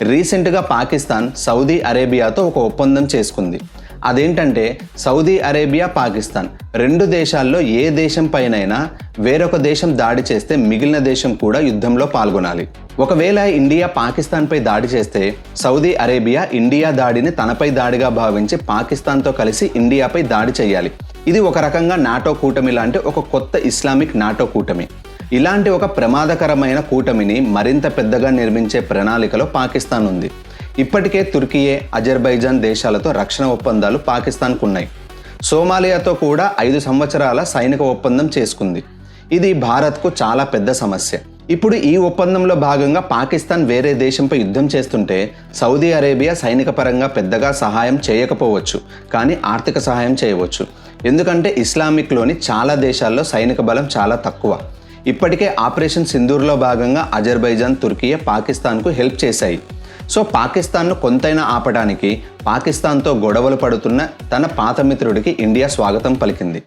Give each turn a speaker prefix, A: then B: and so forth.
A: రీసెంట్గా పాకిస్తాన్ సౌదీ అరేబియాతో ఒక ఒప్పందం చేసుకుంది. అదేంటంటే సౌదీ అరేబియా, పాకిస్తాన్ రెండు దేశాల్లో ఏ దేశం పైనైనా వేరొక దేశం దాడి చేస్తే మిగిలిన దేశం కూడా యుద్ధంలో పాల్గొనాలి. ఒకవేళ ఇండియా పాకిస్తాన్పై దాడి చేస్తే సౌదీ అరేబియా ఇండియా దాడిని తనపై దాడిగా భావించి పాకిస్తాన్తో కలిసి ఇండియాపై దాడి చేయాలి. ఇది ఒక రకంగా నాటో కూటమి లాంటి ఒక కొత్త ఇస్లామిక్ నాటో కూటమి. ఇలాంటి ఒక ప్రమాదకరమైన కూటమిని మరింత పెద్దగా నిర్మించే ప్రణాళికలో పాకిస్తాన్ ఉంది. ఇప్పటికే తుర్కియే, అజర్బైజాన్ దేశాలతో రక్షణ ఒప్పందాలు పాకిస్తాన్కు ఉన్నాయి. సోమాలియాతో కూడా 5 సంవత్సరాల సైనిక ఒప్పందం చేసుకుంది. ఇది భారత్కు చాలా పెద్ద సమస్య. ఇప్పుడు ఈ ఒప్పందంలో భాగంగా పాకిస్తాన్ వేరే దేశంపై యుద్ధం చేస్తుంటే సౌదీ అరేబియా సైనిక పరంగా పెద్దగా సహాయం చేయకపోవచ్చు, కానీ ఆర్థిక సహాయం చేయవచ్చు. ఎందుకంటే ఇస్లామిక్లోని చాలా దేశాల్లో సైనిక బలం చాలా తక్కువ. ఇప్పటికే ఆపరేషన్ సింధూర్లో భాగంగా అజర్బైజాన్, తుర్కియే పాకిస్తాన్కు హెల్ప్ చేశాయి. సో పాకిస్తాన్ను కొంతైనా ఆపడానికి పాకిస్తాన్తో గొడవలు పడుతున్న తన పాత మిత్రుడికి ఇండియా స్వాగతం పలికింది.